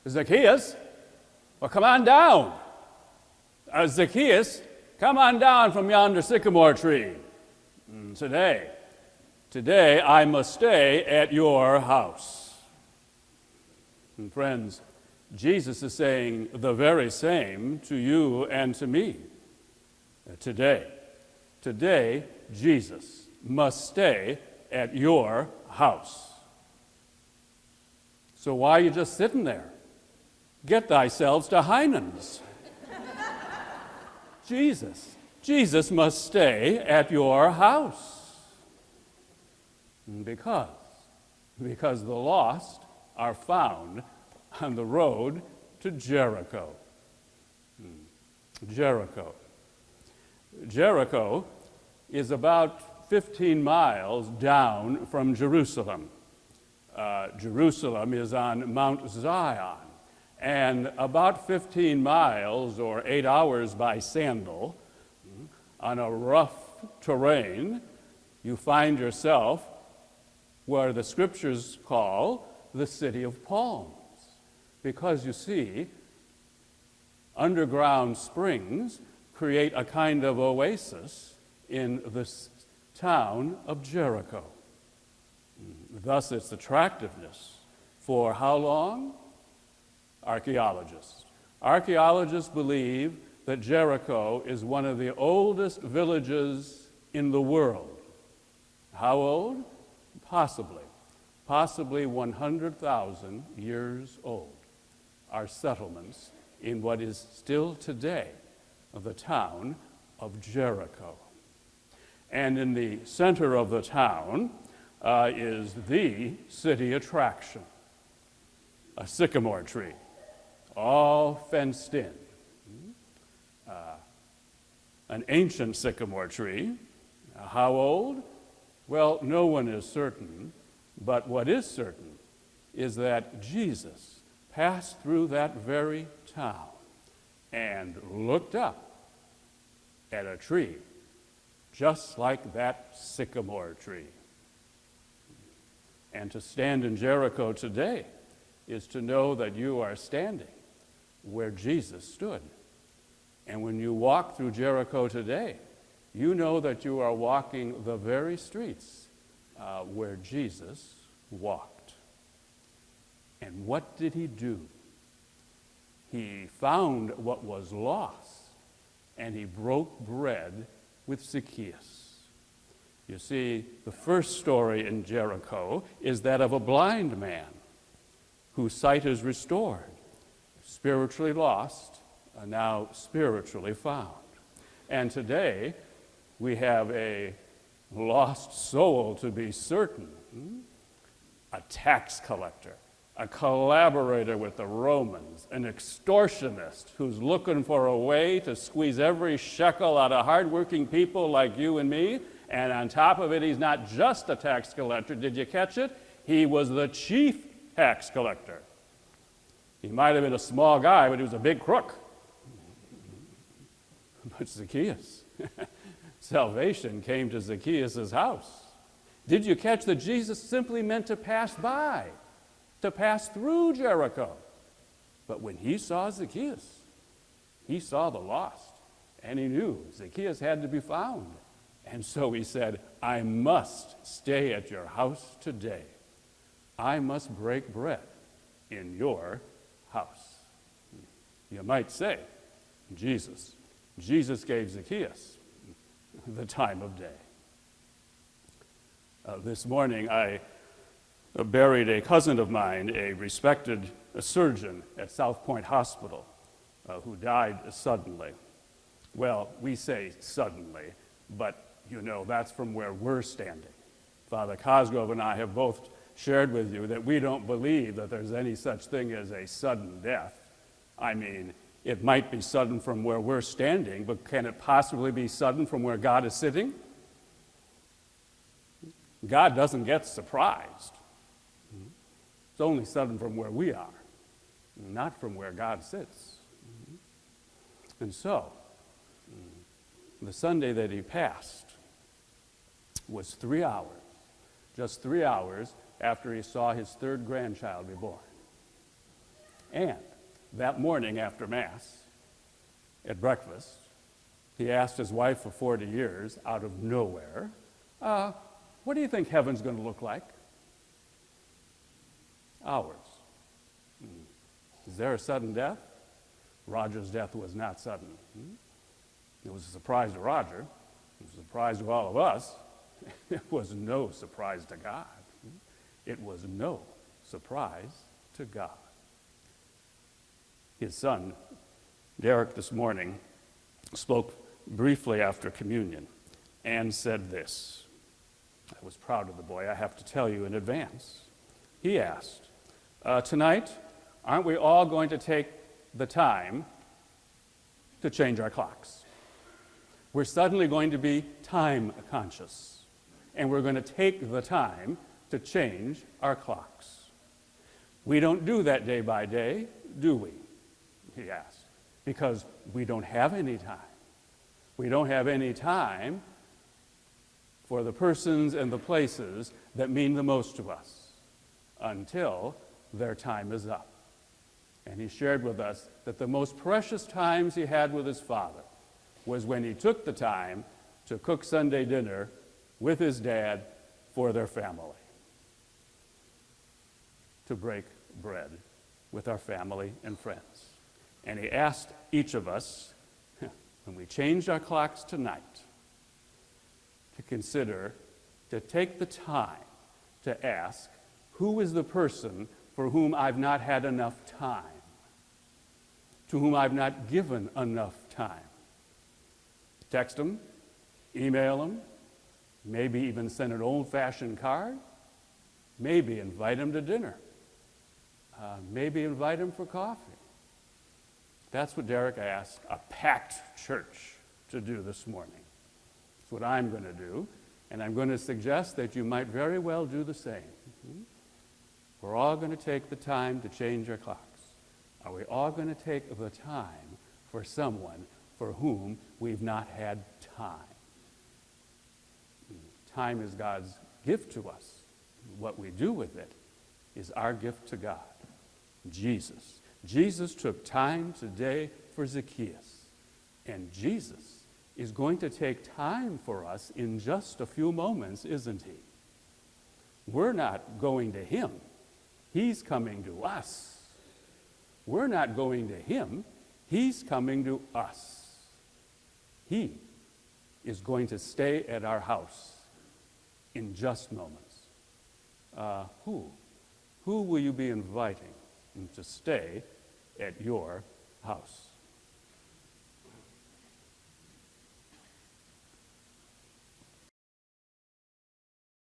Zacchaeus, well, come on down. Zacchaeus, come on down from yonder sycamore tree. Today I must stay at your house. And friends, Jesus is saying the very same to you and to me. Today, Jesus must stay at your house. So why are you just sitting there? Get thyself to Heinen's. Jesus must stay at your house. Because the lost are found on the road to Jericho. Jericho is about 15 miles down from Jerusalem. Jerusalem is on Mount Zion, and about 15 miles or 8 hours by sandal on a rough terrain, you find yourself where the scriptures call the City of Palms. Because you see, underground springs create a kind of oasis in the town of Jericho. Thus its attractiveness for how long? Archaeologists. Archaeologists believe that Jericho is one of the oldest villages in the world. How old? Possibly 100,000 years old are settlements in what is still today the town of Jericho. And in the center of the town is the city attraction, a sycamore tree, all fenced in. An ancient sycamore tree. How old? Well, no one is certain, but what is certain is that Jesus passed through that very town and looked up at a tree just like that sycamore tree. And to stand in Jericho today is to know that you are standing where Jesus stood. And when you walk through Jericho today, you know that you are walking the very streets where Jesus walked. And what did he do? He found what was lost, and he broke bread with Zacchaeus. You see, the first story in Jericho is that of a blind man whose sight is restored, spiritually lost, now spiritually found. And today, we have a lost soul, to be certain, a tax collector, a collaborator with the Romans, an extortionist who's looking for a way to squeeze every shekel out of hardworking people like you and me. And on top of it, he's not just a tax collector. Did you catch it? He was the chief tax collector. He might have been a small guy, but he was a big crook. But Zacchaeus, salvation came to Zacchaeus' house. Did you catch that Jesus simply meant to pass by, to pass through Jericho? But when he saw Zacchaeus, he saw the lost, and he knew Zacchaeus had to be found. And so he said, I must stay at your house today. I must break bread in your house. You might say, Jesus gave Zacchaeus the time of day. This morning I buried a cousin of mine, a respected surgeon at South Point Hospital, who died suddenly. Well, we say suddenly, but you know, that's from where we're standing. Father Cosgrove and I have both shared with you that we don't believe that there's any such thing as a sudden death. I mean, it might be sudden from where we're standing, but can it possibly be sudden from where God is sitting? God doesn't get surprised. It's only sudden from where we are, not from where God sits. And so, the Sunday that he passed was 3 hours, just 3 hours after he saw his third grandchild be born. And that morning after Mass, at breakfast, he asked his wife for 40 years out of nowhere, what do you think heaven's going to look like? Ours. Is there a sudden death? Roger's death was not sudden. It was a surprise to Roger. It was a surprise to all of us. It was no surprise to God. It was no surprise to God. His son, Derek, this morning, spoke briefly after communion and said this. I was proud of the boy, I have to tell you in advance. He asked, tonight, aren't we all going to take the time to change our clocks? We're suddenly going to be time conscious, and we're going to take the time to change our clocks. We don't do that day by day, do we? He asked, because we don't have any time. We don't have any time for the persons and the places that mean the most to us until their time is up. And he shared with us that the most precious times he had with his father was when he took the time to cook Sunday dinner with his dad for their family, to break bread with our family and friends. And he asked each of us, when we changed our clocks tonight, to consider, to take the time to ask, who is the person for whom I've not had enough time, to whom I've not given enough time? Text them, email them, maybe even send an old-fashioned card, maybe invite them to dinner, maybe invite them for coffee. That's what Derek asked a packed church to do this morning. It's what I'm going to do, and I'm going to suggest that you might very well do the same. We're all going to take the time to change our clocks. Are we all going to take the time for someone for whom we've not had time? Time is God's gift to us. What we do with it is our gift to God. Jesus took time today for Zacchaeus, and Jesus is going to take time for us in just a few moments, isn't he? We're not going to him. He's coming to us. We're not going to him. He's coming to us. He is going to stay at our house in just moments. Who will you be inviting to stay at your house?